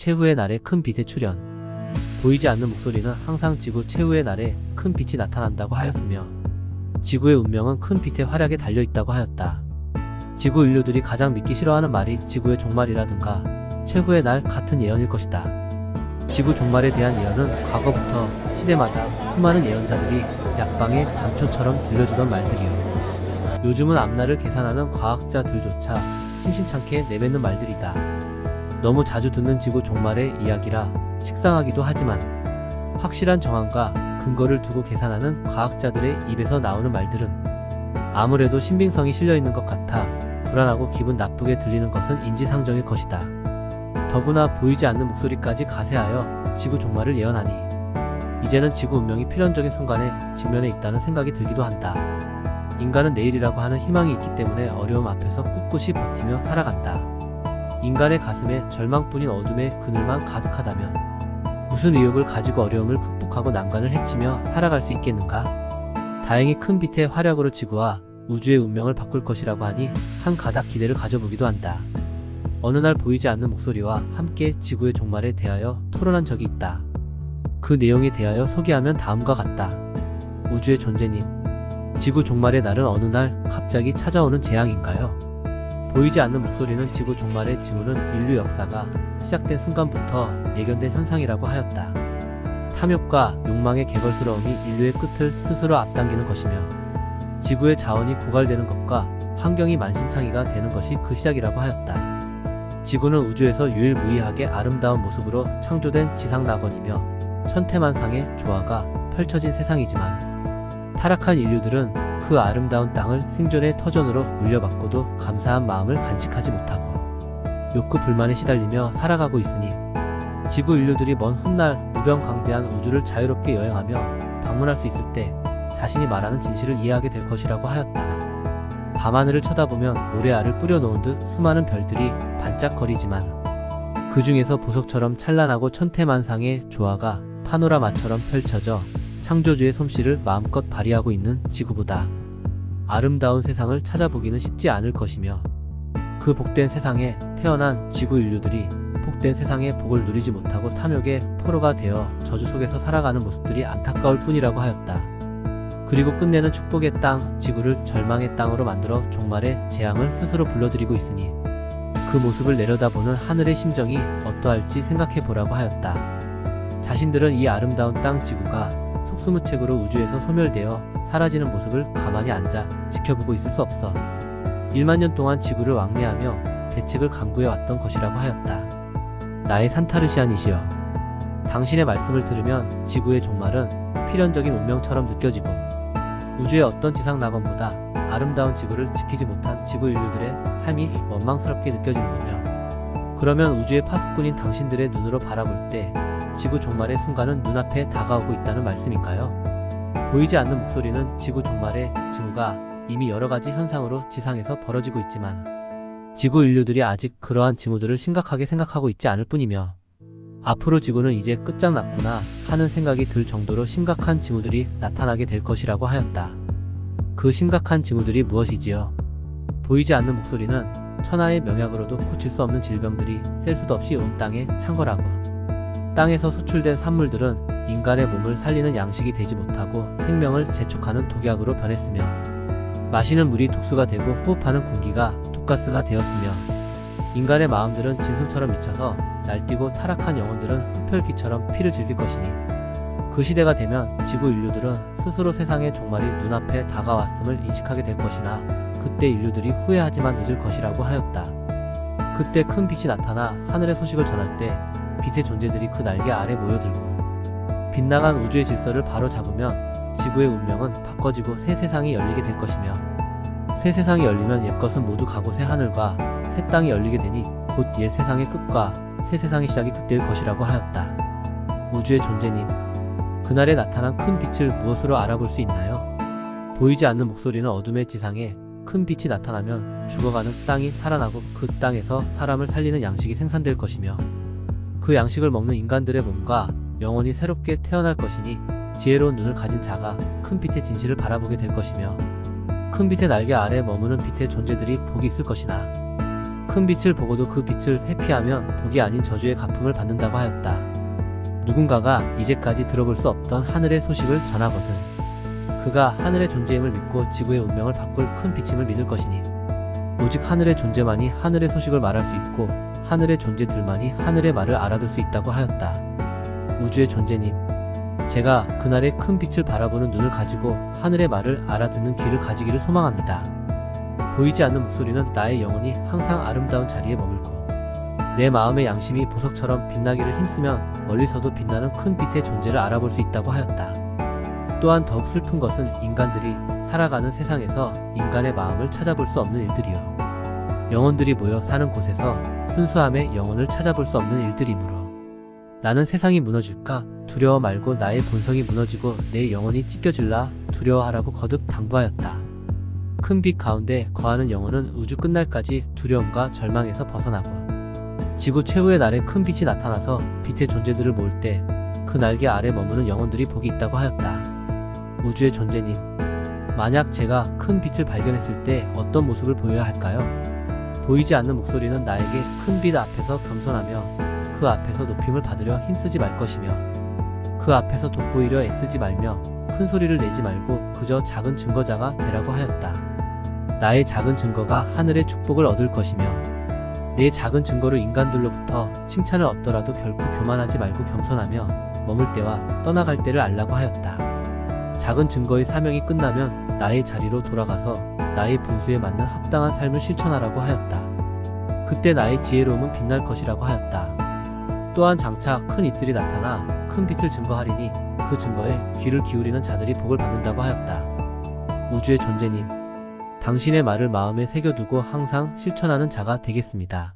최후의 날에 큰 빛의 출현. 보이지 않는 목소리는 항상 지구 최후의 날에 큰 빛이 나타난다고 하였으며 지구의 운명은 큰 빛의 활약에 달려있다고 하였다. 지구 인류들이 가장 믿기 싫어하는 말이 지구의 종말이라든가 최후의 날 같은 예언일 것이다. 지구 종말에 대한 예언은 과거부터 시대마다 수많은 예언자들이 약방의 감초처럼 들려주던 말들이요. 요즘은 앞날을 계산하는 과학자들조차 심심찮게 내뱉는 말들이다. 너무 자주 듣는 지구 종말의 이야기라 식상하기도 하지만 확실한 정황과 근거를 두고 계산하는 과학자들의 입에서 나오는 말들은 아무래도 신빙성이 실려있는 것 같아 불안하고 기분 나쁘게 들리는 것은 인지상정일 것이다. 더구나 보이지 않는 목소리까지 가세하여 지구 종말을 예언하니 이제는 지구 운명이 필연적인 순간에 직면해 있다는 생각이 들기도 한다. 인간은 내일이라고 하는 희망이 있기 때문에 어려움 앞에서 꿋꿋이 버티며 살아간다. 인간의 가슴에 절망뿐인 어둠의 그늘만 가득하다면 무슨 의욕을 가지고 어려움을 극복하고 난관을 헤치며 살아갈 수 있겠는가? 다행히 큰 빛의 활약으로 지구와 우주의 운명을 바꿀 것이라고 하니 한 가닥 기대를 가져보기도 한다. 어느 날 보이지 않는 목소리와 함께 지구의 종말에 대하여 토론한 적이 있다. 그 내용에 대하여 소개하면 다음과 같다. 우주의 존재님, 지구 종말의 날은 어느 날 갑자기 찾아오는 재앙인가요? 보이지 않는 목소리는 지구 종말의 징후는 인류 역사가 시작된 순간부터 예견된 현상이라고 하였다. 탐욕과 욕망의 개걸스러움이 인류의 끝을 스스로 앞당기는 것이며 지구의 자원이 고갈되는 것과 환경이 만신창이가 되는 것이 그 시작이라고 하였다. 지구는 우주에서 유일무이하게 아름다운 모습으로 창조된 지상낙원이며 천태만상의 조화가 펼쳐진 세상이지만 타락한 인류들은 그 아름다운 땅을 생존의 터전으로 물려받고도 감사한 마음을 간직하지 못하고 욕구 불만에 시달리며 살아가고 있으니 지구 인류들이 먼 훗날 무병강대한 우주를 자유롭게 여행하며 방문할 수 있을 때 자신이 말하는 진실을 이해하게 될 것이라고 하였다. 밤하늘을 쳐다보면 모래알을 뿌려놓은 듯 수많은 별들이 반짝거리지만 그 중에서 보석처럼 찬란하고 천태만상의 조화가 파노라마처럼 펼쳐져 창조주의 솜씨를 마음껏 발휘하고 있는 지구보다 아름다운 세상을 찾아보기는 쉽지 않을 것이며 그 복된 세상에 태어난 지구 인류들이 복된 세상의 복을 누리지 못하고 탐욕의 포로가 되어 저주 속에서 살아가는 모습들이 안타까울 뿐이라고 하였다. 그리고 끝내는 축복의 땅, 지구를 절망의 땅으로 만들어 종말의 재앙을 스스로 불러들이고 있으니 그 모습을 내려다보는 하늘의 심정이 어떠할지 생각해보라고 하였다. 자신들은 이 아름다운 땅 지구가 속수무책으로 우주에서 소멸되어 사라지는 모습을 가만히 앉아 지켜보고 있을 수 없어 1만 년 동안 지구를 왕래하며 대책을 강구해왔던 것이라고 하였다. 나의 산타르시안이시여, 당신의 말씀을 들으면 지구의 종말은 필연적인 운명처럼 느껴지고 우주의 어떤 지상낙원보다 아름다운 지구를 지키지 못한 지구 인류들의 삶이 원망스럽게 느껴지는군요. 그러면 우주의 파수꾼인 당신들의 눈으로 바라볼 때 지구 종말의 순간은 눈앞에 다가오고 있다는 말씀인가요? 보이지 않는 목소리는 지구 종말의 징후가 이미 여러가지 현상으로 지상에서 벌어지고 있지만 지구 인류들이 아직 그러한 징후들을 심각하게 생각하고 있지 않을 뿐이며 앞으로 지구는 이제 끝장났구나 하는 생각이 들 정도로 심각한 징후들이 나타나게 될 것이라고 하였다. 그 심각한 징후들이 무엇이지요? 보이지 않는 목소리는 천하의 명약으로도 고칠 수 없는 질병들이 셀 수도 없이 온 땅에 찬 거라고. 땅에서 소출된 산물들은 인간의 몸을 살리는 양식이 되지 못하고 생명을 재촉하는 독약으로 변했으며 마시는 물이 독수가 되고 호흡하는 공기가 독가스가 되었으며 인간의 마음들은 짐승처럼 미쳐서 날뛰고 타락한 영혼들은 흡혈귀처럼 피를 즐길 것이니 그 시대가 되면 지구 인류들은 스스로 세상의 종말이 눈앞에 다가왔음을 인식하게 될 것이나 그때 인류들이 후회하지만 늦을 것이라고 하였다. 그때 큰 빛이 나타나 하늘의 소식을 전할 때 빛의 존재들이 그 날개 아래 모여들고 빗나간 우주의 질서를 바로 잡으면 지구의 운명은 바꿔지고 새 세상이 열리게 될 것이며 새 세상이 열리면 옛것은 모두 가고 새 하늘과 새 땅이 열리게 되니 곧 옛 세상의 끝과 새 세상의 시작이 그때일 것이라고 하였다. 우주의 존재님, 그날에 나타난 큰 빛을 무엇으로 알아볼 수 있나요? 보이지 않는 목소리는 어둠의 지상에 큰 빛이 나타나면 죽어가는 땅이 살아나고 그 땅에서 사람을 살리는 양식이 생산될 것이며 그 양식을 먹는 인간들의 몸과 영혼이 새롭게 태어날 것이니 지혜로운 눈을 가진 자가 큰 빛의 진실을 바라보게 될 것이며 큰 빛의 날개 아래 머무는 빛의 존재들이 복이 있을 것이나 큰 빛을 보고도 그 빛을 회피하면 복이 아닌 저주의 가품을 받는다고 하였다. 누군가가 이제까지 들어볼 수 없던 하늘의 소식을 전하거든 그가 하늘의 존재임을 믿고 지구의 운명을 바꿀 큰 빛임을 믿을 것이니 오직 하늘의 존재만이 하늘의 소식을 말할 수 있고 하늘의 존재들만이 하늘의 말을 알아들 수 있다고 하였다. 우주의 존재님, 제가 그날의 큰 빛을 바라보는 눈을 가지고 하늘의 말을 알아듣는 귀를 가지기를 소망합니다. 보이지 않는 목소리는 나의 영혼이 항상 아름다운 자리에 머물고 내 마음의 양심이 보석처럼 빛나기를 힘쓰면 멀리서도 빛나는 큰 빛의 존재를 알아볼 수 있다고 하였다. 또한 더욱 슬픈 것은 인간들이 살아가는 세상에서 인간의 마음을 찾아볼 수 없는 일들이요. 영혼들이 모여 사는 곳에서 순수함의 영혼을 찾아볼 수 없는 일들이므로 나는 세상이 무너질까 두려워 말고 나의 본성이 무너지고 내 영혼이 찢겨질라 두려워하라고 거듭 당부하였다. 큰 빛 가운데 거하는 영혼은 우주 끝날까지 두려움과 절망에서 벗어나고 지구 최후의 날에 큰 빛이 나타나서 빛의 존재들을 모을 때 그 날개 아래 머무는 영혼들이 복이 있다고 하였다. 우주의 존재님, 만약 제가 큰 빛을 발견했을 때 어떤 모습을 보여야 할까요? 보이지 않는 목소리는 나에게 큰 빛 앞에서 겸손하며 그 앞에서 높임을 받으려 힘쓰지 말 것이며 그 앞에서 돋보이려 애쓰지 말며 큰 소리를 내지 말고 그저 작은 증거자가 되라고 하였다. 나의 작은 증거가 하늘의 축복을 얻을 것이며 내 작은 증거로 인간들로부터 칭찬을 얻더라도 결코 교만하지 말고 겸손하며 머물 때와 떠나갈 때를 알라고 하였다. 작은 증거의 사명이 끝나면 나의 자리로 돌아가서 나의 분수에 맞는 합당한 삶을 실천하라고 하였다. 그때 나의 지혜로움은 빛날 것이라고 하였다. 또한 장차 큰 잎들이 나타나 큰 빛을 증거하리니 그 증거에 귀를 기울이는 자들이 복을 받는다고 하였다. 우주의 존재님, 당신의 말을 마음에 새겨두고 항상 실천하는 자가 되겠습니다.